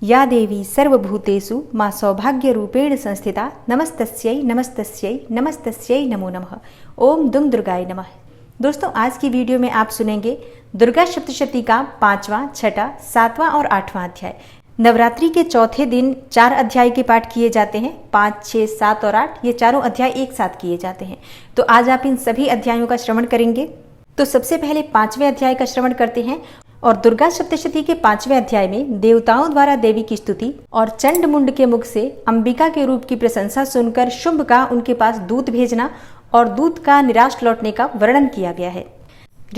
या देवी सर्वभूतेषु मां सौभाग्यरूपेण संस्थिता नमस्तस्यै नमस्तस्यै नमस्तस्यै नमो नमः। ओम दुम दुर्गाय नमः। दोस्तों, आज की वीडियो में आप सुनेंगे दुर्गा सप्तशती का 5वां, 6वां, 7वां और 8वां अध्याय। नवरात्रि के चौथे दिन 4 अध्याय के पाठ किए जाते हैं। 5, 6, 7 और 8 ये चारों अध्याय एक साथ किए जाते हैं। तो आज आप इन सभी अध्यायों का श्रवण करेंगे। तो सबसे पहले 5वें अध्याय का श्रवण करते हैं। और दुर्गा सप्तशती के 5वें अध्याय में देवताओं द्वारा देवी की स्तुति और चंड मुंड के मुख से अंबिका के रूप की प्रशंसा सुनकर शुंभ का उनके पास दूत भेजना और दूत का निराश लौटने का वर्णन किया गया है।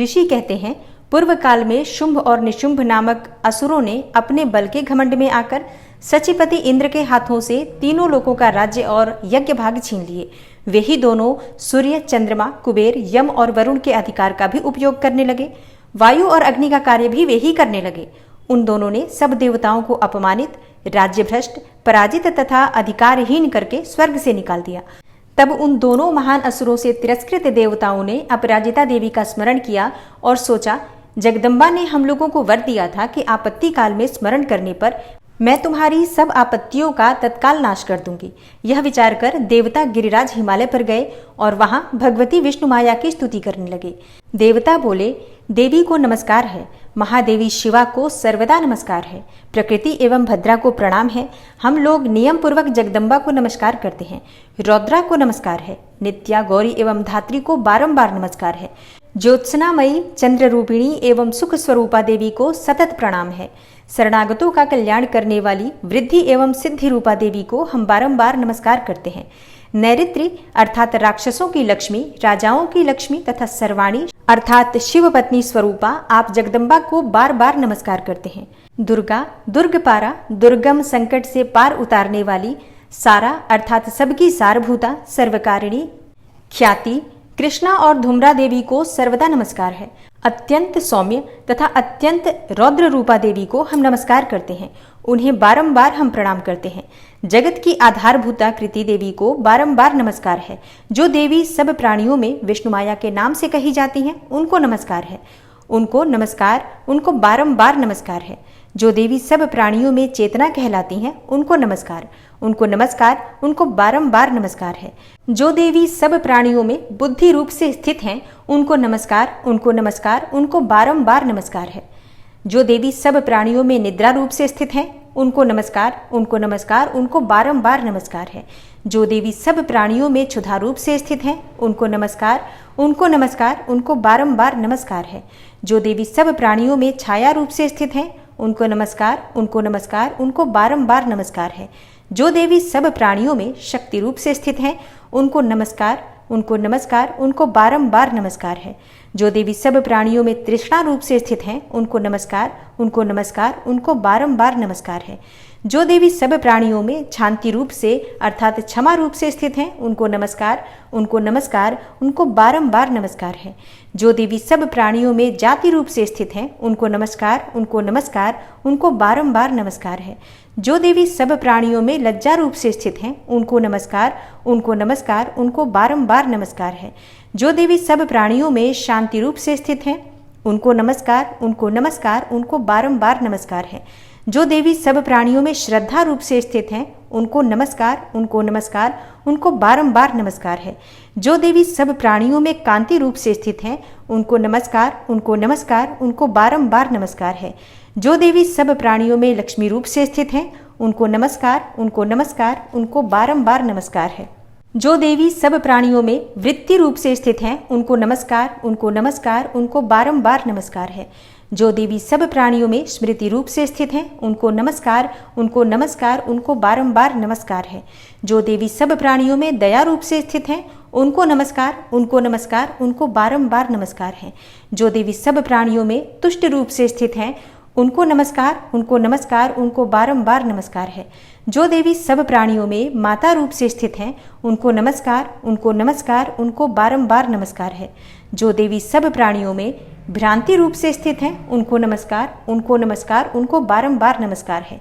ऋषि कहते हैं, पूर्व काल में शुंभ और निशुंभ नामक असुरों ने अपने बल के घमंड में आकर सचिपति इंद्र के हाथों से तीनों लोकों का राज्य और यज्ञ भाग छीन लिए। वे ही दोनों सूर्य, चंद्रमा, कुबेर, यम और वरुण के अधिकार का भी उपयोग करने लगे। वायु और अग्नि का कार्य भी वे ही करने लगे। उन दोनों ने सब देवताओं को अपमानित, राज्य भ्रष्ट, पराजित तथा अधिकारहीन करके स्वर्ग से निकाल दिया। तब उन दोनों महान असुरों से तिरस्कृत देवताओं ने अपराजिता देवी का स्मरण किया और सोचा, जगदम्बा ने हम लोगों को वर दिया था कि आपत्ति काल में स्मरण करने पर मैं तुम्हारी सब आपत्तियों का तत्काल नाश कर दूंगी। यह विचार कर देवता गिरिराज हिमालय पर गए और वहां भगवती विष्णु माया की स्तुति करने लगे। देवता बोले, देवी को नमस्कार है, महादेवी शिवा को सर्वदा नमस्कार है, प्रकृति एवं भद्रा को प्रणाम है। हम लोग नियम पूर्वक जगदम्बा को नमस्कार करते हैं। रौद्रा को नमस्कार है, नित्या, गौरी एवं धात्री को बारंबार नमस्कार है। ज्योत्सनामयी, चंद्र रूपिणी एवं सुख स्वरूपा देवी को सतत प्रणाम है। शरणागतों का कल्याण करने वाली वृद्धि एवं सिद्धि रूपा देवी को हम बारंबार नमस्कार करते हैं। नैऋत्री अर्थात राक्षसों की लक्ष्मी, राजाओं की लक्ष्मी तथा सर्वाणी अर्थात शिव पत्नी स्वरूपा आप जगदम्बा को बार बार नमस्कार करते हैं। दुर्गा, दुर्गपारा, दुर्गम संकट से पार उतारने वाली, सारा अर्थात सबकी सारभूता, सर्वकारिणी, ख्याति, कृष्णा और धूम्रा देवी को सर्वदा नमस्कार है। अत्यंत सौम्य तथा अत्यंत रौद्र रूपा देवी को हम नमस्कार करते हैं। उन्हें बारंबार हम प्रणाम करते हैं। जगत की आधारभूता कृति देवी को बारंबार नमस्कार है। जो देवी सब प्राणियों में विष्णु माया के नाम से कही जाती हैं, उनको नमस्कार है। उनको नमस्कार, उनको बारंबार नमस्कार है। जो देवी सब प्राणियों में चेतना कहलाती हैं, उनको नमस्कार, उनको नमस्कार, उनको बारंबार नमस्कार है। जो देवी सब प्राणियों में बुद्धि रूप से स्थित हैं, उनको नमस्कार, उनको नमस्कार, उनको बारंबार नमस्कार है। जो देवी सब प्राणियों में निद्रा रूप से स्थित हैं, उनको नमस्कार, उनको नमस्कार, उनको बारंबार नमस्कार है। जो देवी सब प्राणियों में क्षुधा रूप से स्थित हैं, उनको नमस्कार, उनको नमस्कार, उनको बारंबार नमस्कार है। जो देवी सब प्राणियों में छाया रूप से स्थित हैं, उनको नमस्कार, उनको नमस्कार, उनको बारंबार नमस्कार है। जो देवी सब प्राणियों में शक्ति रूप से स्थित हैं, उनको नमस्कार, उनको नमस्कार, उनको बारंबार नमस्कार है। जो देवी सब प्राणियों में तृष्णा रूप से स्थित हैं, उनको नमस्कार, उनको नमस्कार, उनको बारंबार नमस्कार है। जो देवी सब प्राणियों में शांति रूप से अर्थात क्षमा रूप से स्थित हैं, उनको नमस्कार, उनको नमस्कार, उनको बारंबार नमस्कार है। जो देवी सब प्राणियों में जाति रूप से स्थित हैं, उनको नमस्कार, उनको नमस्कार, उनको बारंबार नमस्कार है। जो देवी सब प्राणियों में लज्जा रूप से स्थित हैं, उनको नमस्कार, उनको नमस्कार, उनको बारंबार नमस्कार है। जो देवी सब प्राणियों में शांति रूप से स्थित हैं, उनको नमस्कार, उनको नमस्कार, उनको बारंबार नमस्कार है। जो देवी सब प्राणियों में श्रद्धा रूप से स्थित हैं, उनको नमस्कार, उनको नमस्कार, उनको बारंबार नमस्कार है। जो देवी सब प्राणियों में कांति रूप से स्थित हैं, उनको नमस्कार, उनको नमस्कार, उनको बारंबार नमस्कार है। जो देवी सब प्राणियों में लक्ष्मी रूप से स्थित हैं, उनको नमस्कार, उनको नमस्कार, उनको बारंबार नमस्कार है। जो देवी सब प्राणियों में वृत्ति रूप से स्थित हैं, उनको नमस्कार, उनको नमस्कार, उनको बारंबार नमस्कार है। जो देवी सब प्राणियों में स्मृति रूप से स्थित हैं, उनको नमस्कार, उनको नमस्कार, उनको बारंबार नमस्कार है। जो देवी सब प्राणियों में दया रूप से स्थित हैं, उनको नमस्कार, उनको नमस्कार, उनको बारंबार नमस्कार है। जो देवी सब प्राणियों में तुष्ट रूप से स्थित हैं, उनको नमस्कार, उनको नमस्कार, उनको बारंबार नमस्कार है। जो देवी सब प्राणियों में माता रूप से स्थित हैं, उनको नमस्कार, उनको नमस्कार, उनको बारंबार नमस्कार है। जो देवी सब प्राणियों में भ्रांति रूप से स्थित हैं, उनको नमस्कार, उनको नमस्कार, उनको बारंबार नमस्कार है।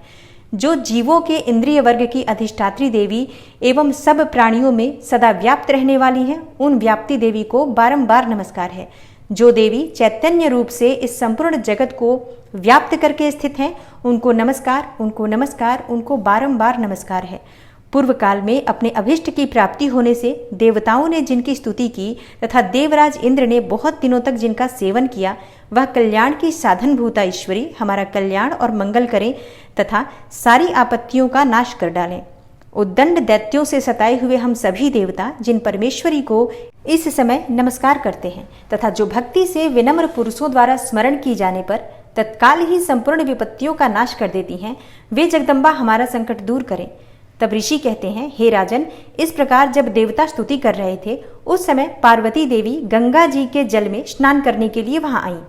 जो जीवों के इंद्रिय वर्ग की अधिष्ठात्री देवी एवं सब प्राणियों में सदा व्याप्त रहने वाली हैं, उन व्याप्ति देवी को बारंबार नमस्कार है। जो देवी चैतन्य रूप से इस संपूर्ण जगत को व्याप्त करके स्थित हैं, उनको नमस्कार, उनको नमस्कार, उनको बारंबार नमस्कार है। पूर्व काल में अपने अभिष्ट की प्राप्ति होने से देवताओं ने जिनकी स्तुति की तथा देवराज इंद्र ने बहुत दिनों तक जिनका सेवन किया, वह कल्याण की साधनभूता ईश्वरी हमारा कल्याण और मंगल करें तथा सारी आपत्तियों का नाश कर डालें। उद्दंड दैत्यों से सताए हुए हम सभी देवता जिन परमेश्वरी को इस समय नमस्कार करते हैं तथा जो भक्ति से विनम्र पुरुषों द्वारा स्मरण की जाने पर तत्काल ही संपूर्ण विपत्तियों का नाश कर देती हैं, वे जगदम्बा हमारा संकट दूर करें। तब ऋषि कहते हैं, हे राजन, इस प्रकार जब देवता स्तुति कर रहे थे उस समय पार्वती देवी गंगा जी के जल में स्नान करने के लिए वहां आईं।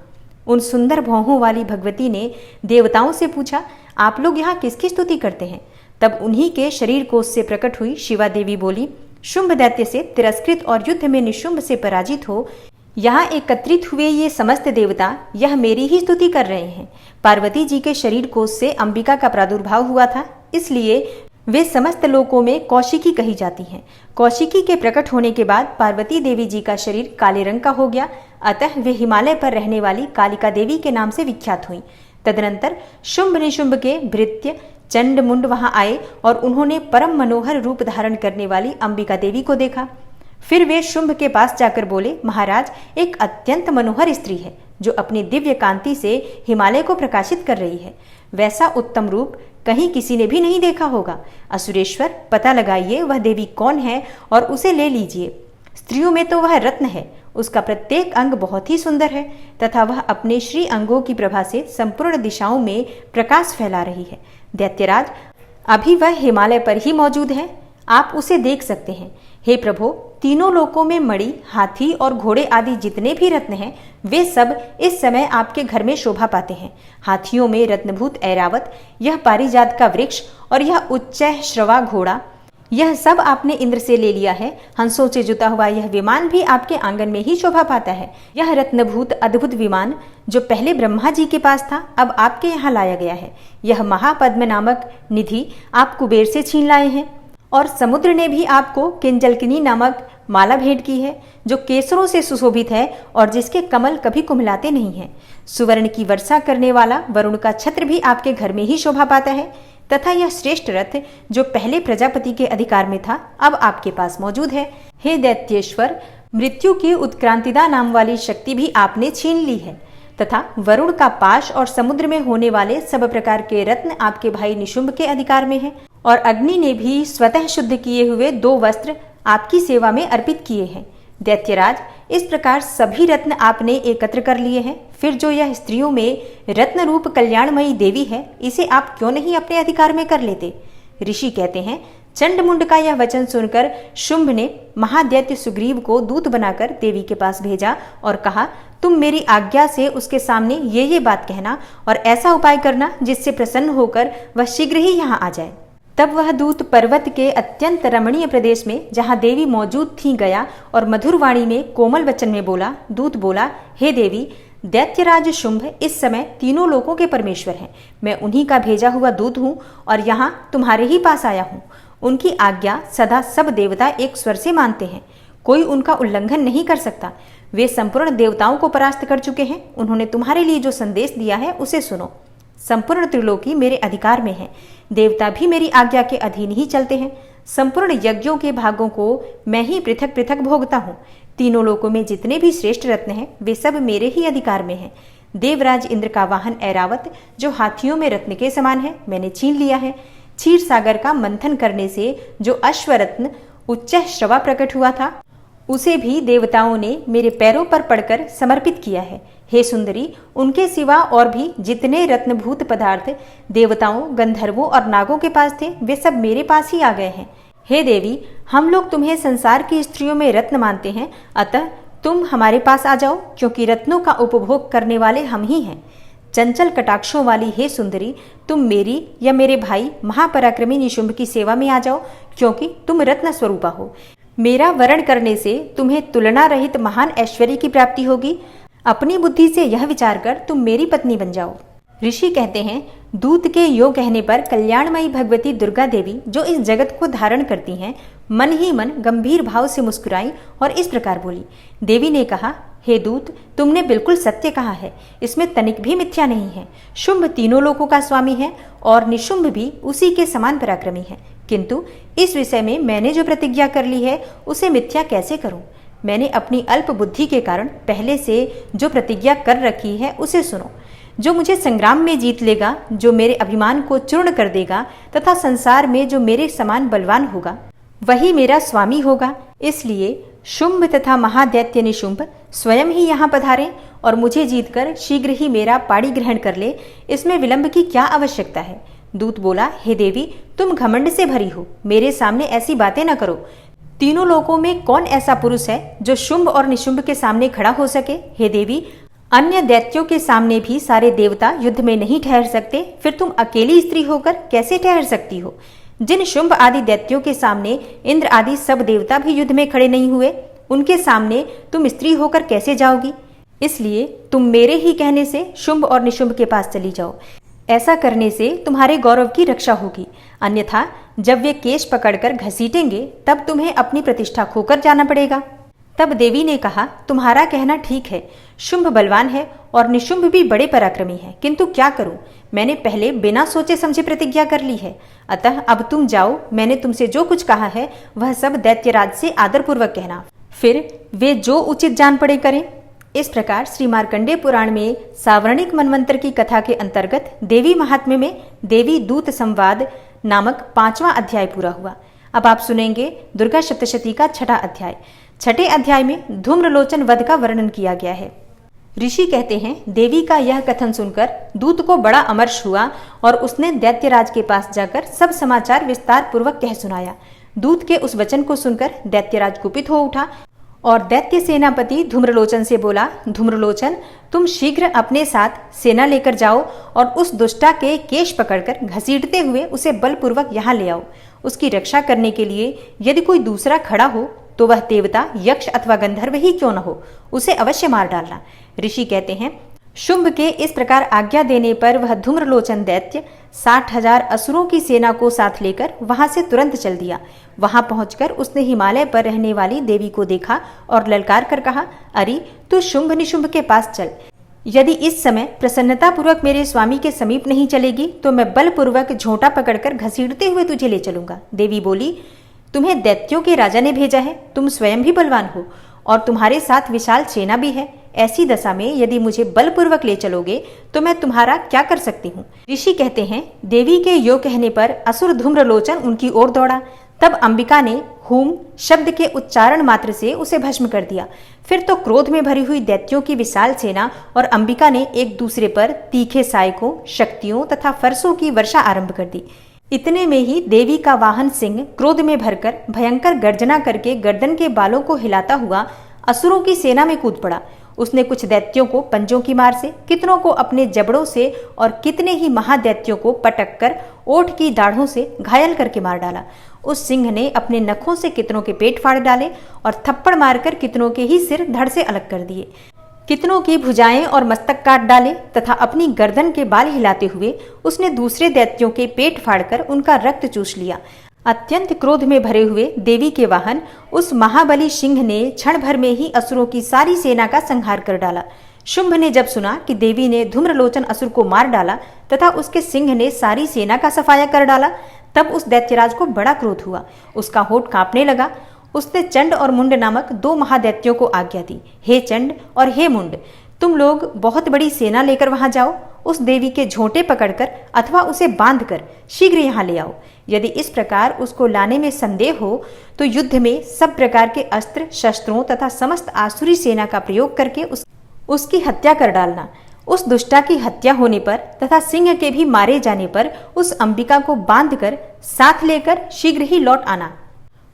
उन सुंदर भौहों वाली भगवती ने देवताओं से पूछा, आप लोग यहाँ किसकी स्तुति करते हैं? तब उन्हीं के शरीर कोश से प्रकट हुई शिवा देवी बोली, शुंभ दैत्य से तिरस्कृत और युद्ध में निशुंभ से पराजित हो यहाँ एकत्रित हुए ये समस्त देवता यह मेरी ही स्तुति कर रहे हैं। पार्वती जी के शरीर कोश से अंबिका का प्रादुर्भाव हुआ था, इसलिए वे समस्त लोकों में कौशिकी कही जाती हैं। कौशिकी के प्रकट होने के बाद पार्वती देवी जी का शरीर काले रंग का हो गया, अतः वे हिमालय पर रहने वाली कालिका देवी के नाम से विख्यात हुई। तदनंतर शुंभ निशुंभ के भृत्य चंड मुंड वहां आए और उन्होंने परम मनोहर रूप धारण करने वाली अंबिका देवी को देखा। फिर वे शुंभ के पास जाकर बोले, महाराज, एक अत्यंत मनोहर स्त्री है जो अपनी दिव्य कांति से हिमालय को प्रकाशित कर रही है। वैसा उत्तम रूप कहीं किसी ने भी नहीं देखा होगा। असुरेश्वर, पता लगाइए वह देवी कौन है और उसे ले लीजिए। स्त्रियों में तो वह रत्न है, उसका प्रत्येक अंग बहुत ही सुंदर है तथा वह अपने श्री अंगों की प्रभा से संपूर्ण दिशाओं में प्रकाश फैला रही है। दैत्यराज, अभी वह हिमालय पर ही मौजूद है, आप उसे देख सकते हैं। हे प्रभो, तीनों लोकों में मणि, हाथी और घोड़े आदि जितने भी रत्न हैं, वे सब इस समय आपके घर में शोभा पाते हैं। हाथियों में रत्नभूत ऐरावत, यह पारिजात का वृक्ष और यह उच्चैः श्रवा घोड़ा, यह सब आपने इंद्र से ले लिया है। हंसों से जुता हुआ यह विमान भी आपके आंगन में ही शोभा पाता है। यह रत्नभूत अद्भुत विमान जो पहले ब्रह्मा जी के पास था, अब आपके यहाँ लाया गया है। यह महापद्म नामक निधि आप कुबेर से छीन लाए हैं और समुद्र ने भी आपको किंजलकिनी नामक माला भेंट की है जो केसरों से सुशोभित है और जिसके कमल कभी कुम्हलाते नहीं हैं। सुवर्ण की वर्षा करने वाला वरुण का छत्र भी आपके घर में ही शोभा पाता है तथा यह श्रेष्ठ रथ जो पहले प्रजापति के अधिकार में था, अब आपके पास मौजूद है। हे दैत्येश्वर, मृत्यु की उत्क्रांतिदा नाम वाली शक्ति भी आपने छीन ली है तथा वरुण का पाश और समुद्र में होने वाले सब प्रकार के रत्न आपके भाई निशुंभ के अधिकार में है और अग्नि ने भी स्वतः शुद्ध किए हुए 2 वस्त्र आपकी सेवा में अर्पित किए हैं। दैत्यराज, इस प्रकार सभी रत्न आपने एकत्र कर लिए हैं, फिर जो यह स्त्रियों में रत्न रूप कल्याणमयी देवी है, इसे आप क्यों नहीं अपने अधिकार में कर लेते? ऋषि कहते हैं, चंडमुंड का यह वचन सुनकर शुंभ ने महादैत्य सुग्रीव को दूत बनाकर देवी के पास भेजा और कहा, तुम मेरी आज्ञा से उसके सामने ये बात कहना और ऐसा उपाय करना जिससे प्रसन्न होकर वह शीघ्र ही यहाँ आ जाए। तब वह दूत पर्वत के अत्यंत रमणीय प्रदेश में जहाँ देवी मौजूद थी गया और मधुर वाणी में कोमल वचन में बोला। दूत बोला, हे देवी, दैत्यराज शुंभ इस समय तीनों लोकों के परमेश्वर हैं। मैं उन्हीं का भेजा हुआ दूत हूँ और यहाँ तुम्हारे ही पास आया हूँ। उनकी आज्ञा सदा सब देवता एक स्वर से मानते हैं, कोई उनका उल्लंघन नहीं कर सकता। वे संपूर्ण देवताओं को परास्त कर चुके हैं। उन्होंने तुम्हारे लिए जो संदेश दिया है उसे सुनो। संपूर्ण त्रिलोकी मेरे अधिकार में है, देवता भी मेरी आज्ञा के अधीन ही चलते हैं। संपूर्ण यज्ञों के भागों को मैं ही पृथक पृथक भोगता हूँ। तीनों लोकों में जितने भी श्रेष्ठ रत्न हैं, वे सब मेरे ही अधिकार में हैं। देवराज इंद्र का वाहन ऐरावत जो हाथियों में रत्न के समान है, मैंने छीन लिया है। क्षीर सागर का मंथन करने से जो अश्वरत्न उच्चैः श्रवा प्रकट हुआ था, उसे भी देवताओं ने मेरे पैरों पर पड़कर समर्पित किया है। हे सुंदरी, उनके सिवा और भी जितने रत्नभूत पदार्थ देवताओं, गंधर्वों और नागों के पास थे, वे सब मेरे पास ही आ गए हैं। हे देवी, हम लोग तुम्हें संसार की स्त्रियों में रत्न मानते हैं, अतः तुम हमारे पास आ जाओ, क्योंकि रत्नों का उपभोग करने वाले हम ही हैं। चंचल कटाक्षों वाली हे सुंदरी, तुम मेरी या मेरे भाई महापराक्रमी निशुंभ की सेवा में आ जाओ, क्योंकि तुम रत्न स्वरूपा हो। मेरा वरण करने से तुम्हें तुलना रहित महान ऐश्वर्य की प्राप्ति होगी। अपनी बुद्धि से यह विचार कर तुम मेरी पत्नी बन जाओ। ऋषि कहते हैं, दूत के यो कहने पर कल्याणमयी भगवती दुर्गा देवी जो इस जगत को धारण करती हैं, मन ही मन गंभीर भाव से मुस्कुराई और इस प्रकार बोली। देवी ने कहा, हे दूत, तुमने बिल्कुल सत्य कहा है, इसमें तनिक भी मिथ्या नहीं है। शुंभ तीनों लोकों का स्वामी है और निशुंभ भी उसी के समान पराक्रमी है, किंतु इस विषय में मैंने जो प्रतिज्ञा कर ली है उसे मिथ्या कैसे करूं? मैंने अपनी अल्प बुद्धि के कारण पहले से जो प्रतिज्ञा कर रखी है उसे सुनो। जो मुझे संग्राम में जीत लेगा, जो मेरे अभिमान को चूर्ण कर देगा तथा संसार में जो मेरे समान बलवान होगा, वही मेरा स्वामी होगा। इसलिए शुंभ तथा महादैत्य निशुंभ स्वयं ही यहाँ पधारें और मुझे जीतकर शीघ्र ही मेरा पाणी ग्रहण कर ले, इसमें विलंब की क्या आवश्यकता है? दूत बोला, हे देवी, तुम घमंड से भरी हो, मेरे सामने ऐसी बातें न करो। तीनों लोकों में कौन ऐसा पुरुष है जो शुंभ और निशुंभ के सामने खड़ा हो सके? हे देवी, अन्य दैत्यों के सामने भी सारे देवता युद्ध में नहीं ठहर सकते, फिर तुम अकेली स्त्री होकर कैसे ठहर सकती हो? जिन शुंभ आदि दैत्यों के सामने इंद्र आदि सब देवता भी युद्ध में खड़े नहीं हुए, उनके सामने तुम स्त्री होकर कैसे जाओगी? इसलिए तुम मेरे ही कहने से शुंभ और निशुंभ के पास चली जाओ। ऐसा करने से तुम्हारे गौरव की रक्षा होगी, अन्यथा जब वे केश पकड़कर घसीटेंगे तब तुम्हें अपनी प्रतिष्ठा खोकर जाना पड़ेगा। तब देवी ने कहा, तुम्हारा कहना ठीक है, शुंभ बलवान है और निशुंभ भी बड़े पराक्रमी है, किंतु क्या करूं? मैंने पहले बिना सोचे समझे प्रतिज्ञा कर ली है, अतः अब तुम जाओ। मैंने तुमसे जो कुछ कहा है वह सब दैत्यराज से आदरपूर्वक कहना, फिर वे जो उचित जान पड़े करें। इस प्रकार श्री मार्कंडेय पुराण में सावर्णिक मनवंतर की कथा के अंतर्गत देवी महात्म्य में देवी दूत संवाद नामक 5वां अध्याय पूरा हुआ। अब आप सुनेंगे दुर्गा सप्तशती का 6ठा अध्याय। 6ठे अध्याय में धूम्रलोचन वध का वर्णन किया गया है। ऋषि कहते हैं, देवी का यह कथन सुनकर दूत को बड़ा अमर्ष हुआ और उसने दैत्यराज के पास जाकर सब समाचार विस्तार पूर्वक कह सुनाया। दूत के उस वचन को सुनकर दैत्यराज कुपित हो उठा और दैत्य सेनापति धूम्रलोचन से बोला, धूम्रलोचन, तुम शीघ्र अपने साथ सेना लेकर जाओ और उस दुष्टा के केश पकड़कर घसीटते हुए उसे बलपूर्वक यहाँ ले आओ। उसकी रक्षा करने के लिए यदि कोई दूसरा खड़ा हो तो वह देवता, यक्ष अथवा गंधर्व ही क्यों न हो, उसे अवश्य मार डालना। ऋषि कहते हैं, शुंभ के इस प्रकार आज्ञा देने पर वह धूम्रलोचन दैत्य 60,000 असुरों की सेना को साथ लेकर वहां से तुरंत चल दिया। वहां पहुंचकर उसने हिमालय पर रहने वाली देवी को देखा और ललकार कर कहा, अरे तू शुंभ निशुंभ के पास चल। यदि इस समय प्रसन्नता पूर्वक मेरे स्वामी के समीप नहीं चलेगी तो मैं बलपूर्वक झोंटा पकड़कर घसीटते हुए तुझे ले चलूंगा। देवी बोली, तुम्हें दैत्यों के राजा ने भेजा है, तुम स्वयं भी बलवान हो और तुम्हारे साथ विशाल सेना भी है। ऐसी दशा में यदि मुझे बलपूर्वक ले चलोगे तो मैं तुम्हारा क्या कर सकती हूँ? ऋषि कहते हैं, देवी के यो कहने पर असुर धूम्रलोचन उनकी ओर दौड़ा। तब अंबिका ने हुम शब्द के उच्चारण मात्र से उसे भस्म कर दिया। फिर तो क्रोध में भरी हुई दैत्यों की विशाल सेना और अंबिका ने एक दूसरे पर तीखे सायकों, शक्तियों तथा फरसों की वर्षा आरंभ कर दी। इतने में ही देवी का वाहन सिंह क्रोध में भरकर भयंकर गर्जना करके गर्दन के बालों को हिलाता हुआ असुरों की सेना में कूद पड़ा। उसने कुछ दैत्यों को पंजों की मार से, कितनों को अपने जबड़ों से और कितने ही महादैत्यों को पटक कर ओठ की दाढ़ों से घायल करके मार डाला। उस सिंह ने अपने नखों से कितनों के पेट फाड़ डाले और थप्पड़ मारकर कितनों के ही सिर धड़ से अलग कर दिए। कितनों की भुजाएं और मस्तक काट डाले तथा अपनी गर्दन के बाल हिलाते हुए उसने दूसरे दैत्यों के पेट फाड़कर उनका रक्त चूस लिया। अत्यंत क्रोध में भरे हुए देवी के वाहन उस महाबली सिंह ने क्षण भर में ही असुरों की सारी सेना का संहार कर डाला। शुंभ ने जब सुना कि देवी ने धूम्रलोचन असुर को मार डाला तथा उसके सिंह ने सारी सेना का सफाया कर डाला, तब उस दैत्यराज को बड़ा क्रोध हुआ। उसका होठ कांपने लगा। उसने चंड और मुंड नामक 2 महादैत्यों को आज्ञा दी, हे चंड और हे मुंड, तुम लोग बहुत बड़ी सेना लेकर वहां जाओ। उस देवी के झोंटे पकड़कर अथवा उसे बांधकर शीघ्र यहाँ ले आओ। यदि इस प्रकार उसको लाने में संदेह हो तो युद्ध में सब प्रकार के अस्त्र शस्त्रों तथा समस्त आसुरी सेना का प्रयोग करके उसकी हत्या कर डालना। उस दुष्टा की हत्या होने पर तथा सिंह के भी मारे जाने पर उस अंबिका को बांधकर साथ लेकर शीघ्र ही लौट आना।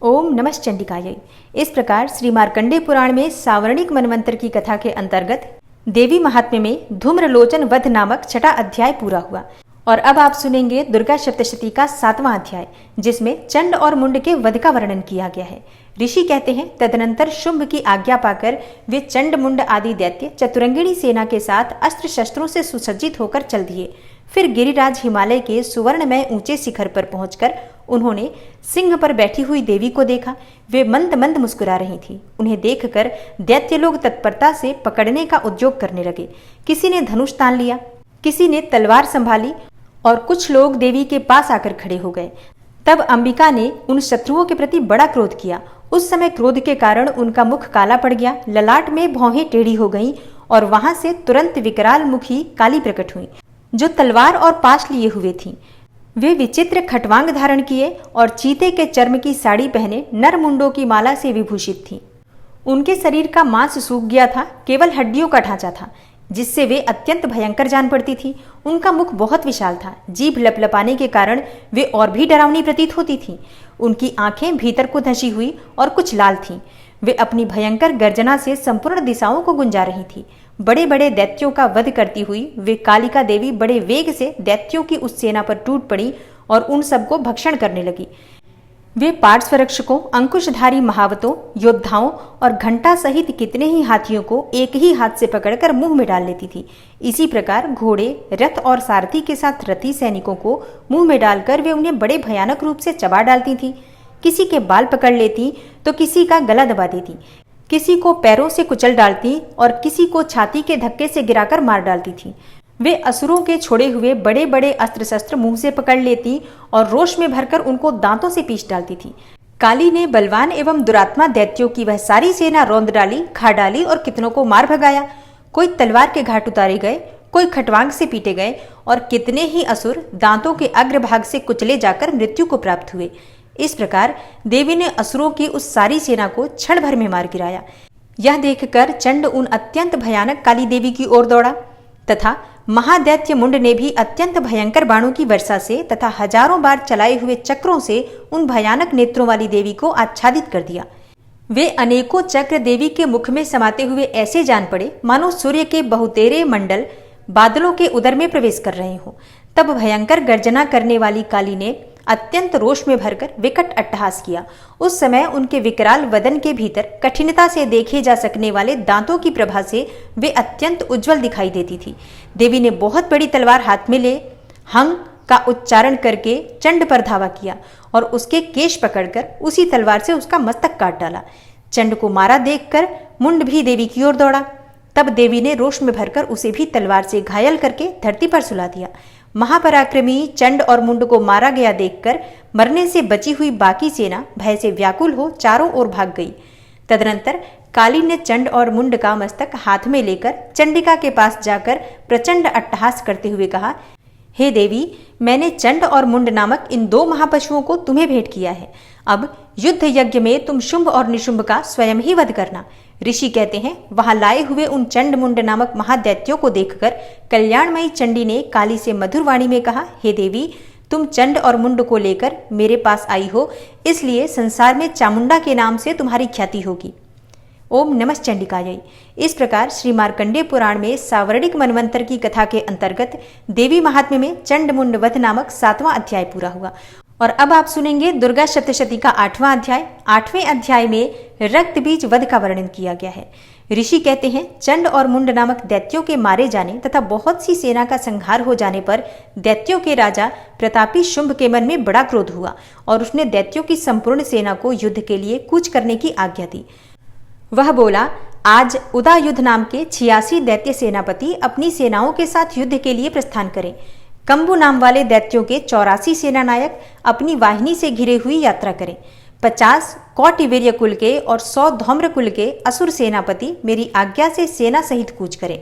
ओम नमः चंडिकायै। इस प्रकार श्री मार्कंडेय पुराण में सावर्णिक मनवंतर की कथा के अंतर्गत देवी महात्म्य में धूम्रलोचन वध नामक 6ठा अध्याय पूरा हुआ। और अब आप सुनेंगे दुर्गा सप्तशती का 7वां अध्याय, जिसमें चंड और मुंड के वध का वर्णन किया गया है। ऋषि कहते हैं, तदनंतर शुंभ की आज्ञा पाकर वे चंड मुंड आदि दैत्य चतुरंगिणी सेना के साथ अस्त्र शस्त्रों से सुसज्जित होकर चल दिए। फिर गिरिराज हिमालय के सुवर्णमय ऊंचे शिखर पर पहुंचकर उन्होंने सिंह पर बैठी हुई देवी को देखा। वे मंद मंद मुस्कुरा रही थी। उन्हें देखकर दैत्य लोग तत्परता से पकड़ने का उद्योग करने लगे। किसी ने धनुष तान लिया, किसी ने तलवार संभाली और कुछ लोग देवी के पास आकर खड़े हो गए। तब अंबिका ने उन शत्रुओं के प्रति बड़ा क्रोध किया। उस समय क्रोध के कारण उनका मुख काला पड़ गया, ललाट में भौहें टेढ़ी हो गईं और वहां से तुरंत विकराल मुखी काली प्रकट हुई, जो तलवार और पाश लिए हुए थीं। वे विचित्र खटवांग धारण किए और चीते के चर्म की साड़ी पहने नर मुंडों की माला से विभूषित थीं। उनके शरीर का मांस सूख गया था, केवल हड्डियों का ढांचा था, जिससे वे अत्यंत भयंकर जान पड़ती थी। उनका मुख बहुत विशाल था, जीभ लपलपाने के कारण वे और भी डरावनी प्रतीत होती थीं। उनकी आंखें भीतर को धंसी हुई और कुछ लाल थीं। वे अपनी भयंकर गर्जना से संपूर्ण दिशाओं को गुंजा रही थी। बड़े बड़े दैत्यों का वध करती हुई वे कालिका देवी बड़े वेग से दैत्यों की उस सेना पर टूट पड़ी और उन सबको भक्षण करने लगी। वे पार्श्वरक्षकों, अंकुशधारी महावतों, योद्धाओं और घंटा सहित कितने ही हाथियों को एक ही हाथ से पकड़कर मुंह में डाल लेती थी। इसी प्रकार घोड़े, रथ और सारथी के साथ रथी सैनिकों को मुंह में डालकर वे उन्हें बड़े भयानक रूप से चबा डालती थी। किसी के बाल पकड़ लेती तो किसी का गला दबा देती, किसी को पैरों से कुचल डालती और किसी को छाती के धक्के से गिराकर मार डालती थी। वे असुरों के छोड़े हुए बड़े बड़े अस्त्र शस्त्र मुंह से पकड़ लेती और रोष में भरकर उनको दांतों से पीस डालती थी। काली ने बलवान एवं दुरात्मा दैत्यों की वह सारी सेना रौंद डाली, खा डाली और कितनों को मार भगाया। कोई तलवार के घाट उतारे गए, कोई खटवांग से पीटे गए और कितने ही असुर दांतों के अग्रभाग से कुचले जाकर मृत्यु को प्राप्त हुए। इस प्रकार देवी ने असुरों की उस सारी सेना को क्षण भर में मार गिराया। यह देखकर चंड उन अत्यंत भयानक काली देवी की ओर दौड़ा तथा महादैत्य मुंड ने भी अत्यंत भयंकर बाणों की वर्षा से तथा हजारों बार चलाए हुए चक्रों से उन भयानक नेत्रों वाली देवी को आच्छादित कर दिया। वे अनेकों चक्र देवी के मुख में समाते हुए ऐसे जान पड़े मानो सूर्य के बहुतेरे मंडल बादलों के उदर में प्रवेश कर रहे हो। तब भयंकर गर्जना करने वाली काली ने अत्यंत रोष में भरकर विकट अट्टहास किया। उस समय उनके विकराल वदन के भीतर कठिनता से देखे जा सकने वाले दांतों की प्रभा से वे अत्यंत उज्जवल दिखाई देती थी। देवी ने बहुत बड़ी तलवार हाथ में ले हंग का उच्चारण करके चंड पर धावा किया और उसके केश पकड़कर उसी तलवार से उसका मस्तक काट डाला। चंड को मारा देखकर मुंड भी देवी की ओर दौड़ा। तब देवी ने रोष में भरकर उसे भी तलवार से घायल करके धरती पर सुला दिया। महापराक्रमी चंड और मुंड को मारा गया देखकर मरने से बची हुई बाकी सेना भय से व्याकुल हो चारों ओर भाग गई। तदनंतर काली ने चंड और मुंड का मस्तक हाथ में लेकर चंडिका के पास जाकर प्रचंड अट्टहास करते हुए कहा, हे देवी, मैंने चंड और मुंड नामक इन दो महापशुओं को तुम्हें भेंट किया है। अब युद्ध यज्ञ में तुम शुंभ और निशुंभ का स्वयं ही वध करना। ऋषि कहते हैं, वहां लाए हुए उन चंड मुंड नामक महादैत्यों को देखकर कल्याणमयी चंडी ने काली से मधुर वाणी में कहा, हे देवी, तुम चंड और मुंड को लेकर मेरे पास आई हो, इसलिए संसार में चामुंडा के नाम से तुम्हारी ख्याति होगी। ओम नमः चंडिकायै। इस प्रकार श्री मार्कंडेय पुराण में सावर्णिक मनवंतर की कथा के अंतर्गत देवी महात्म्य में चंड मुंड वध नामक 7वां अध्याय पूरा हुआ। और अब आप सुनेंगे दुर्गा सप्तशती का 8वां अध्याय। 8वें अध्याय में रक्त बीज वध का वर्णन किया गया है। ऋषि कहते हैं, चंड और मुंड नामक दैत्यों के मारे जाने तथा बहुत सी सेना का संहार हो जाने पर दैत्यों के राजा प्रतापी शुंभ के मन में बड़ा क्रोध हुआ और उसने दैत्यों की संपूर्ण सेना को युद्ध के लिए कूच करने की आज्ञा दी। वह बोला, आज उदायुध नाम के 86 दैत्य सेनापति अपनी सेनाओं के साथ युद्ध के लिए प्रस्थान करें। कंबु नाम वाले दैत्यों के 84 सेनानायक अपनी वाहिनी से घिरे हुई यात्रा करें। 50 कौटिवीर्य कुल के और 100 धौम्र कुल के असुर सेनापति मेरी आज्ञा से सेना सहित कूच करें।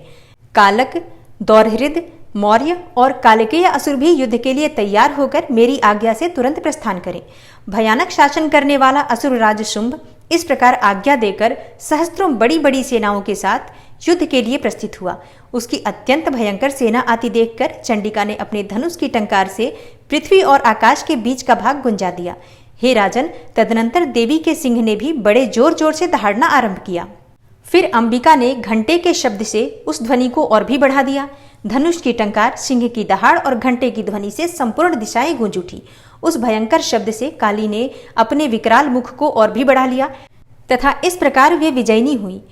कालक, दौरहृद, मौर्य और कालकेय असुर भी युद्ध के लिए तैयार होकर मेरी आज्ञा से तुरंत प्रस्थान करें। भयानक शासन करने वाला असुर राज शुंभ इस प्रकार आज्ञा देकर सहस्त्रों बड़ी बड़ी सेनाओं के साथ युद्ध के लिए प्रस्थित हुआ। उसकी अत्यंत भयंकर सेना आती देखकर चंडिका ने अपने धनुष की टंकार से पृथ्वी और आकाश के बीच का भाग गुंजा दिया। हे राजन, तदनंतर देवी के सिंह ने भी बड़े जोर जोर से दहाड़ना आरंभ किया। फिर अंबिका ने घंटे के शब्द से उस ध्वनि को और भी बढ़ा दिया। धनुष की टंकार, सिंह की दहाड़ और घंटे की ध्वनि से संपूर्ण दिशाएं गूंज उठी। उस भयंकर शब्द से काली ने अपने विकराल मुख को और भी बढ़ा लिया तथा इस प्रकार वे विजयिनी हुई।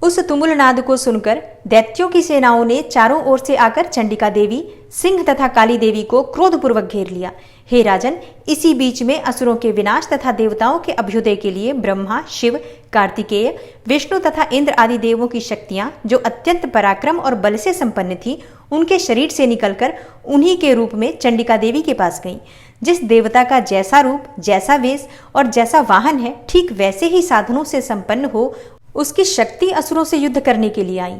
उस तुमुल नाद को सुनकर दैत्यों की सेनाओं ने चारों ओर से आकर चंडिका देवी, सिंह तथा काली देवी को क्रोधपूर्वक घेर लिया। हे राजन, इसी बीच में असुरों के विनाश तथा देवताओं के अभ्युदय के लिए ब्रह्मा, शिव, कार्तिकेय, विष्णु तथा इंद्र आदि देवों की शक्तियां, जो अत्यंत पराक्रम और बल से संपन्न थी, उनके शरीर से निकलकर उन्हीं के रूप में चंडिका देवी के पास गईं। जिस देवता का जैसा रूप, जैसा वेश और जैसा वाहन है, ठीक वैसे ही साधनों से संपन्न हो उसकी शक्ति असुरों से युद्ध करने के लिए आई।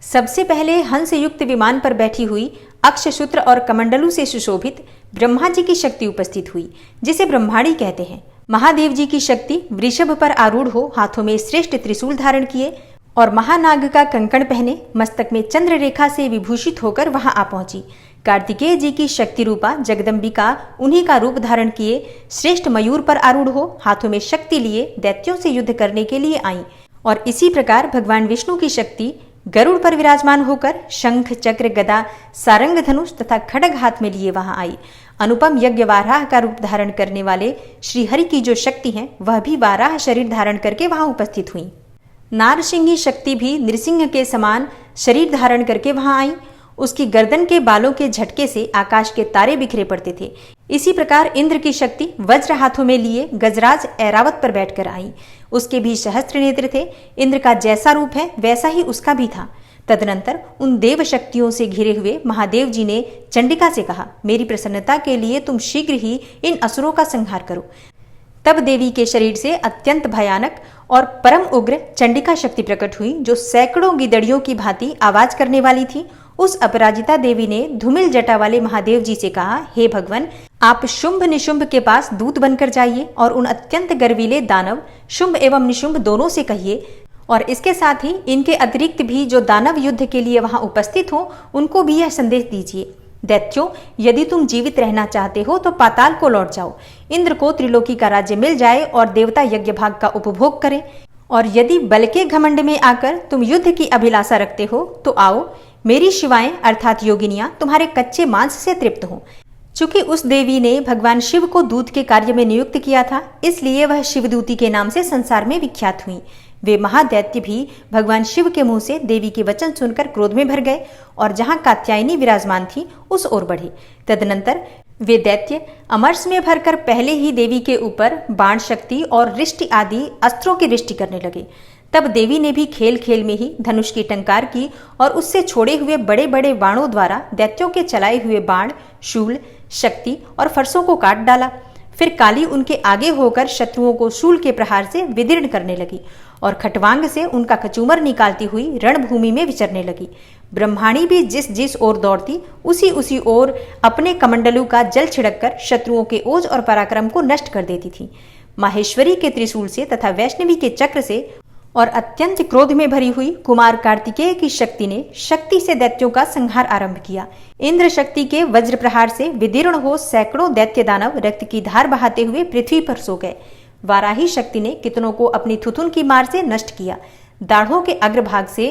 सबसे पहले हंस युक्त विमान पर बैठी हुई, अक्षसूत्र और कमंडलू से सुशोभित ब्रह्मा जी की शक्ति उपस्थित हुई, जिसे ब्रह्माणी कहते हैं। महादेव जी की शक्ति वृषभ पर आरूढ़ हो, हाथों में श्रेष्ठ त्रिशूल धारण किए और महानाग का कंकण पहने, मस्तक में चंद्र रेखा से विभूषित होकर वहां आ पहुंची। कार्तिकेय जी की शक्ति रूपा जगदम्बिका उन्हीं का रूप धारण किए श्रेष्ठ मयूर पर आरूढ़ हो, हाथों में शक्ति लिए दैत्यों से युद्ध करने के लिए आई। और इसी प्रकार भगवान विष्णु की शक्ति गरुड़ पर विराजमान होकर शंख, चक्र, गदा, सारंग, धनुष तथा खड्ग हाथ में लिए वहां आई। अनुपम यज्ञ वाराह का रूप धारण करने वाले श्रीहरि की जो शक्ति है, वह भी वाराह शरीर धारण करके वहां उपस्थित हुई। नारसिंही शक्ति भी नृसिंह के समान शरीर धारण करके वहां आई। उसकी गर्दन के बालों के झटके से आकाश के तारे बिखरे पड़ते थे। इसी प्रकार इंद्र की शक्ति वज्र हाथों में लिए गजराज ऐरावत पर बैठकर आई। उसके भी सहस्त्र नेत्र थे। इंद्र का जैसा रूप है वैसा ही उसका भी था। तदनंतर उन देव शक्तियों से घिरे हुए महादेव जी ने चंडिका से कहा, मेरी प्रसन्नता के लिए तुम शीघ्र ही इन असुरों का संहार करो। तब देवी के शरीर से अत्यंत भयानक और परम उग्र चंडिका शक्ति प्रकट हुई, जो सैकड़ों गिदड़ियों की भांति आवाज करने वाली थी। उस अपराजिता देवी ने धूमिल जटा वाले महादेव जी से कहा, हे भगवान, आप शुंभ निशुंभ के पास दूत बनकर जाइए और उन अत्यंत गर्वीले दानव शुंभ एवं निशुंभ दोनों से कहिए, और इसके साथ ही इनके अतिरिक्त भी जो दानव युद्ध के लिए वहां उपस्थित हो, उनको भी यह संदेश दीजिए, दैत्यों, यदि तुम जीवित रहना चाहते हो तो पाताल को लौट जाओ। इंद्र को त्रिलोकी का राज्य मिल जाए और देवता यज्ञ भाग का उपभोग करें, और यदि बल के घमंड में आकर तुम युद्ध की अभिलाषा रखते हो तो आओ, मेरी शिवाएं अर्थात योगिनियां तुम्हारे कच्चे मांस से तृप्त हों। चूंकि उस देवी ने भगवान शिव को दूत के कार्य में नियुक्त किया था, इसलिए वह शिवदूती के नाम से संसार में विख्यात हुई। वे महादैत्य भी भगवान शिव के मुंह से देवी के वचन सुनकर क्रोध में भर गए और जहां कात्यायनी विराजमान थी उस ओर बढ़े। तदनंतर वे दैत्य अमरस में भरकर पहले ही देवी के ऊपर बाण शक्ति और रिष्टि आदि अस्त्रों की रिष्टि करने लगे। तब देवी ने भी खेल खेल में ही धनुष की टंकार की और उससे छोड़े हुए बड़े बड़े बाणों द्वारा दैत्यों के चलाए हुए बाण, शूल, शक्ति और फरसों को काट डाला। फिर काली उनके आगे होकर शत्रुओं को शूल के प्रहार से विदीर्ण करने लगी और खटवांग से उनका कचूमर निकालती हुई रणभूमि में विचरने लगी। ब्रह्माणी भी जिस जिस ओर दौड़ती उसी ओर अपने कमंडलू का जल छिड़ककर शत्रुओं के ओज और पराक्रम को नष्ट कर देती थी। माहेश्वरी के त्रिशूल से तथा वैष्णवी के चक्र से और अत्यंत क्रोध में भरी हुई कुमार कार्तिकेय की शक्ति ने शक्ति से दैत्यों का संहार आरंभ किया। इंद्र शक्ति के वज्र प्रहार से विदीर्ण हो सैकड़ों दैत्य दानव रक्त की धार बहाते हुए पृथ्वी पर सो गए। वाराही शक्ति ने कितनों को अपनी थुथुन की मार से नष्ट किया, दाढ़ों के अग्रभाग से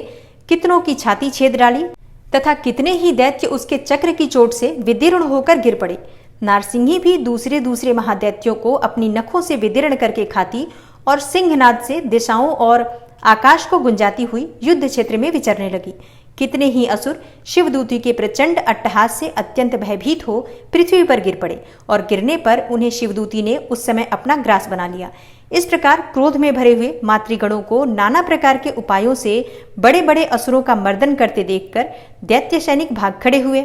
कितनों की छाती छेद डाली तथा कितने ही दैत्य उसके चक्र की चोट से विदीर्ण होकर गिर पड़े। नारसिंही भी दूसरे महादैत्यों को अपनी नखों से विदीर्ण करके खाती और सिंहनाद से दिशाओं और आकाश को गुंजाती हुई युद्ध क्षेत्र में विचरने लगी। कितने ही असुर शिवदूती के प्रचंड अट्टहास से अत्यंत भयभीत हो पृथ्वी पर गिर पड़े और गिरने पर उन्हें शिवदूती ने उस समय अपना ग्रास बना लिया। इस प्रकार क्रोध में भरे हुए मातृगणों को नाना प्रकार के उपायों से बड़े बड़े असुरों का मर्दन करते देखकर दैत्य सैनिक भाग खड़े हुए।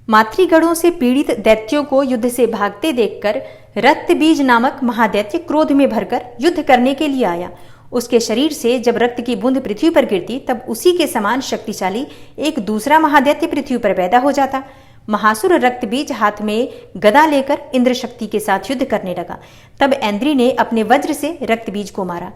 मातृगणों से पीड़ित दैत्यों को युद्ध से भागते देखकर रक्तबीज नामक महादैत्य क्रोध में भरकर युद्ध करने के लिए आया। उसके शरीर से जब रक्त की बूंद पृथ्वी पर गिरती तब उसी के समान शक्तिशाली एक दूसरा महादैत्य पृथ्वी पर पैदा हो जाता। महासुर रक्तबीज हाथ में गदा लेकर इंद्र शक्ति के साथ युद्ध करने लगा। तब ऐन्द्री ने अपने वज्र से रक्तबीज को मारा।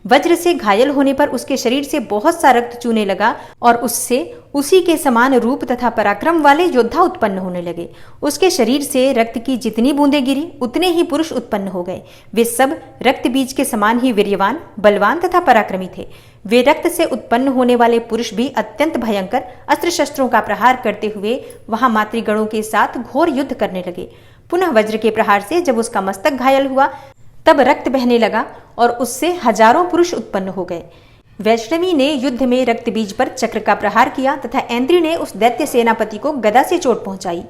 वज्र से घायल होने पर उसके शरीर से बहुत सा रक्त चूने लगा और उससे उसी के समान रूप तथा पराक्रम वाले योद्धा उत्पन्न होने लगे। उसके शरीर से रक्त की जितनी बूंदें गिरी उतने ही पुरुष उत्पन्न हो गए। वे सब रक्त बीज के समान ही वीर्यवान, बलवान तथा पराक्रमी थे। वे रक्त से उत्पन्न होने वाले पुरुष भी अत्यंत भयंकर अस्त्र शस्त्रों का प्रहार करते हुए वहां मातृगणों के साथ घोर युद्ध करने लगे। पुनः वज्र के प्रहार से जब उसका मस्तक घायल हुआ तब रक्त बहने लगा और उससे हजारों पुरुष उत्पन्न हो गए। वैष्णवी ने युद्ध में रक्त बीज पर चक्र का प्रहार किया तथा ऐन्द्री ने उस दैत्य सेनापति को गदा से चोट पहुंचाई।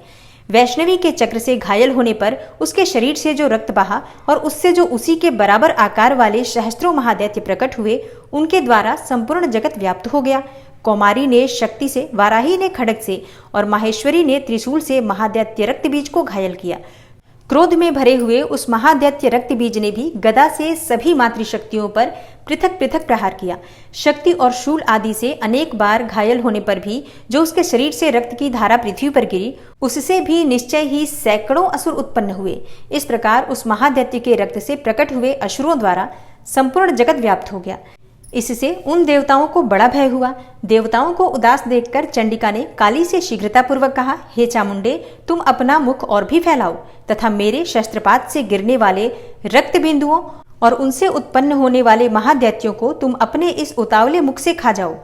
वैष्णवी के चक्र से घायल होने पर उसके शरीर से जो रक्त बहा और उससे जो उसी के बराबर आकार वाले सहस्त्रों महादैत्य प्रकट हुए, उनके द्वारा संपूर्ण जगत व्याप्त हो गया। कौमारी ने शक्ति से, वाराही ने खड्ग से और माहेश्वरी ने त्रिशूल से महादैत्य रक्त बीज को घायल किया। क्रोध में भरे हुए उस महादैत्य रक्त बीज ने भी गदा से सभी मातृशक्तियों पर पृथक पृथक प्रहार किया। शक्ति और शूल आदि से अनेक बार घायल होने पर भी जो उसके शरीर से रक्त की धारा पृथ्वी पर गिरी, उससे भी निश्चय ही सैकड़ों असुर उत्पन्न हुए। इस प्रकार उस महादैत्य के रक्त से प्रकट हुए असुरों द्वारा संपूर्ण जगत व्याप्त हो गया। इससे उन देवताओं को बड़ा भय हुआ। देवताओं को उदास देखकर चंडिका ने काली से शीघ्रतापूर्वक कहा, हे चामुंडे, तुम अपना मुख और भी फैलाओ तथा मेरे शस्त्रपात से गिरने वाले रक्त बिंदुओं और उनसे उत्पन्न होने वाले महादैत्यों को तुम अपने इस उतावले मुख से खा जाओ।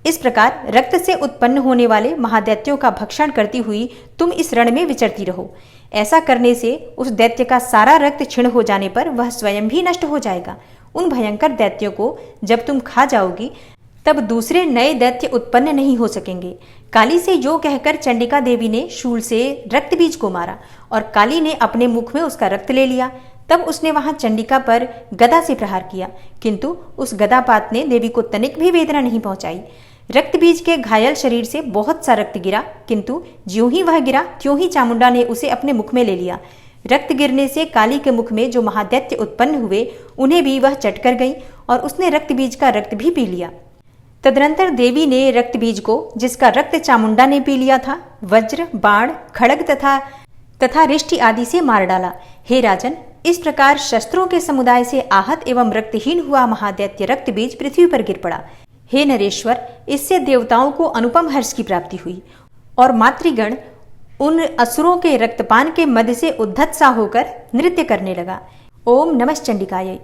इस प्रकार रक्त से उत्पन्न होने वाले महादैत्यों का भक्षण करती हुई तुम इस रण में विचरती रहो। ऐसा करने से उस दैत्य का सारा रक्त क्षीण हो जाने पर वह स्वयं भी नष्ट हो जाएगा। उन भयंकर दैत्यों को जब तुम खा जाओगी तब दूसरे नए दैत्य उत्पन्न नहीं हो सकेंगे। काली से यो कहकर चंडिका देवी ने शूल से रक्त बीज को मारा और काली ने अपने मुख में उसका रक्त ले लिया। तब उसने वहां चंडिका पर गदा से प्रहार किया, किंतु उस गदापात ने देवी को तनिक भी वेदना नहीं पहुंचाई। रक्त बीज के घायल शरीर से बहुत सा रक्त गिरा, किंतु ज्यों ही वह गिरा त्यों ही चामुंडा ने उसे अपने मुख में ले लिया। रक्त गिरने से काली के मुख में जो महादैत्य उत्पन्न हुए उन्हें भी वह चट कर गई और उसने रक्त बीज का रक्त भी पी लिया। तदनंतर देवी ने रक्त बीज को, जिसका रक्त चामुंडा ने पी लिया था, वज्र, बाण, खड्ग तथा रिष्टि आदि से मार डाला। हे राजन, इस प्रकार शस्त्रों के समुदाय से आहत एवं रक्तहीन हुआ महादैत्य रक्त बीज पृथ्वी पर गिर पड़ा। हे नरेश्वर, इससे देवताओं को अनुपम हर्ष की प्राप्ति हुई और मातृगण उन असुरों के रक्तपान के मद से उद्धत सा होकर नृत्य करने लगा। ओम नमः चंडिकाय।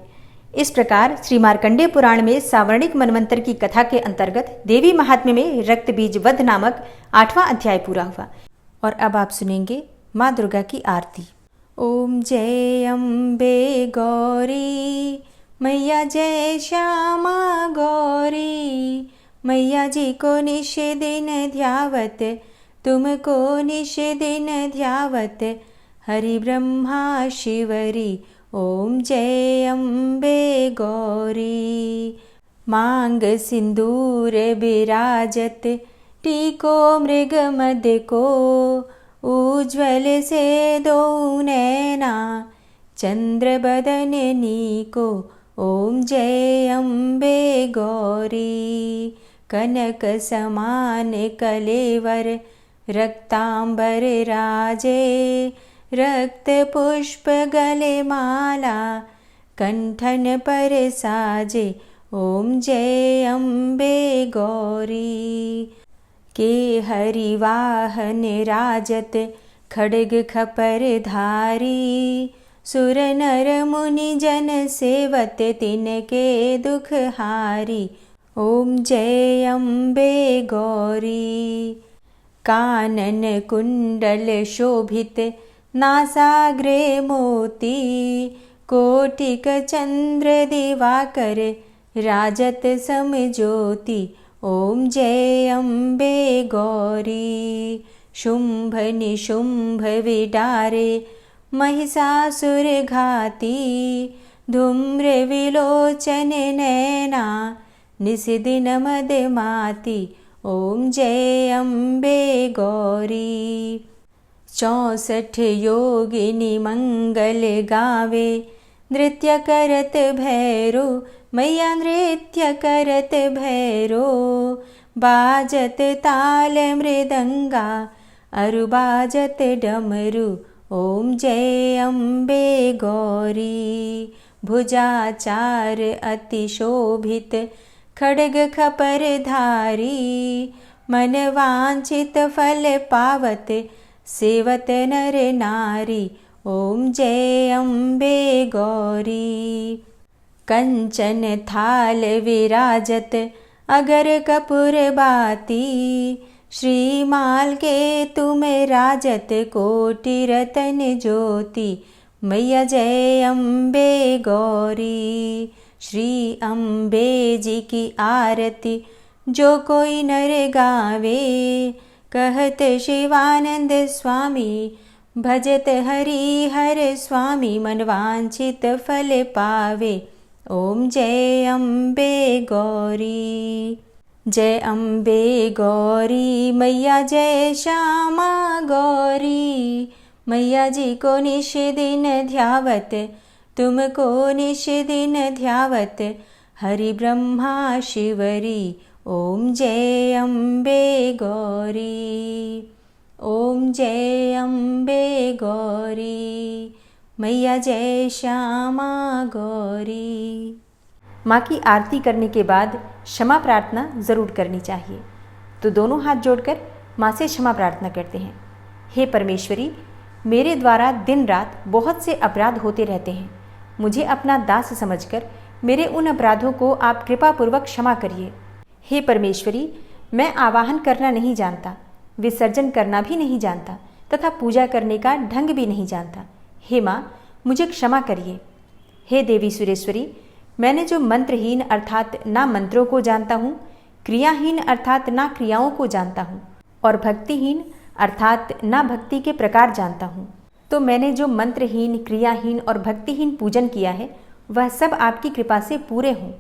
इस प्रकार श्री मार्कंडेय पुराण में सावर्णिक मनवंतर की कथा के अंतर्गत देवी महात्म्य में रक्त बीज वध नामक 8वां अध्याय पूरा हुआ। और अब आप सुनेंगे माँ दुर्गा की आरती। ओम जय अम्बे गौरी, मैया जय श्यामा गौरी, मैया जी को निश दिन ध्यावत, तुमको निश दिन ध्यावत, हरि ब्रह्मा शिवरी, ओम जय अम्बे गौरी। मांग सिंदूर बिराजत, टीको मृग मद को, उज्ज्वल से दो नैना, चंद्र बदन नीको, ओम जय अम्बे गौरी। कनक समान कलेवर, रक्तांबर राजे, रक्त पुष्प गले माला, कंठन पर साजे, ओम जय अम्बे गौरी। के हरि वाहन राजत, खड्ग खपर धारी, सुर नर मुनि जन सेवत, तिनके दुख हारी, ओम जय अम्बे गौरी। कानन कुंडल शोभित, नासाग्रे मोती, कोटिक चंद्र दिवाकर, राजत समज्योति, ओम जय अम्बे गौरी। शुंभ निशुंभ विडारे, महिषासुर घाती, धूम्र विलोचन नैना, निशिदिन मदमाती, ओम जय अम्बे गौरी। 64 योगिनी मंगल गावे, नृत्य करत भैरो, मैया नृत्य करत भैरो, बाजत ताल मृदंगा, अरु बाजत डमरू, ओम जय अम्बे गौरी। भुजाचार अति शोभित खड्ग खपर धारी। मन वांछित फल पावत सेवत नर नारी। ओम जय अम्बे गौरी। कंचन थाल विराजत अगर कपूर बाती। श्रीमाल के तुम राजत कोटि रतन ज्योति। मैया जय अम्बे गौरी। श्री अम्बे जी की आरती जो कोई नर गावे। कहत शिवानंद स्वामी भजत हरि हर स्वामी। मनवांछित फल पावे। ओम जय अम्बे गौरी। जय अम्बे गौरी मैया जय श्यामा गौरी। मैया जी को निश दिन ध्यावत तुमको निश दिन ध्यावत। हरि ब्रह्मा शिवरी। ओम जय अम्बे गौरी। ओम जय अम्बे गौरी। मैया जय श्यामा गौरी। माँ की आरती करने के बाद क्षमा प्रार्थना ज़रूर करनी चाहिए। तो दोनों हाथ जोड़कर माँ से क्षमा प्रार्थना करते हैं। हे परमेश्वरी, मेरे द्वारा दिन रात बहुत से अपराध होते रहते हैं। मुझे अपना दास समझकर मेरे उन अपराधों को आप कृपापूर्वक क्षमा करिए। हे परमेश्वरी, मैं आवाहन करना नहीं जानता, विसर्जन करना भी नहीं जानता तथा पूजा करने का ढंग भी नहीं जानता। हे माँ, मुझे क्षमा करिए। हे देवी सुरेश्वरी, मैंने जो मंत्रहीन अर्थात ना मंत्रों को जानता हूँ, क्रियाहीन अर्थात ना क्रियाओं को जानता हूँ और भक्तिहीन अर्थात ना भक्ति के प्रकार जानता हूँ, तो मैंने जो मंत्रहीन, क्रियाहीन और भक्तिहीन पूजन किया है वह सब आपकी कृपा से पूरे हों।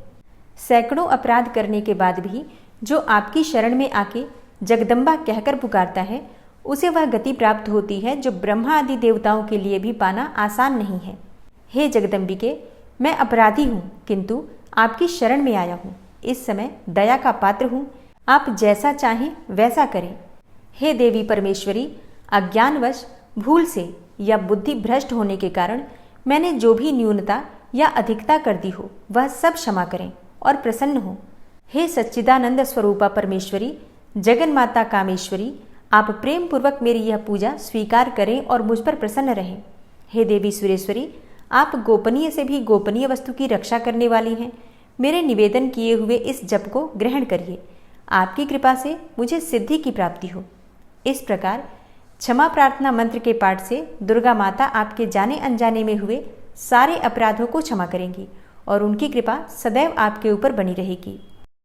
सैकड़ों अपराध करने के बाद भी जो आपकी शरण में आके जगदम्बा कहकर पुकारता है, उसे वह गति प्राप्त होती है जो ब्रह्मा आदि देवताओं के लिए भी पाना आसान नहीं है। हे जगदम्बिके, मैं अपराधी हूँ किंतु आपकी शरण में आया हूँ। इस समय दया का पात्र हूँ, आप जैसा चाहें वैसा करें। हे देवी परमेश्वरी, अज्ञानवश भूल से या बुद्धि भ्रष्ट होने के कारण मैंने जो भी न्यूनता या अधिकता कर दी हो वह सब क्षमा करें और प्रसन्न हो। हे सच्चिदानंद स्वरूपा परमेश्वरी, जगन माता कामेश्वरी, आप प्रेम पूर्वक मेरी यह पूजा स्वीकार करें और मुझ पर प्रसन्न रहें। हे देवी सुरेश्वरी, आप गोपनीय से भी गोपनीय वस्तु की रक्षा करने वाली हैं। मेरे निवेदन किए हुए इस जप को ग्रहण करिए। आपकी कृपा से मुझे सिद्धि की प्राप्ति हो। इस प्रकार क्षमा प्रार्थना मंत्र के पाठ से दुर्गा माता आपके जाने अनजाने में हुए सारे अपराधों को क्षमा करेंगी और उनकी कृपा सदैव आपके ऊपर बनी रहेगी।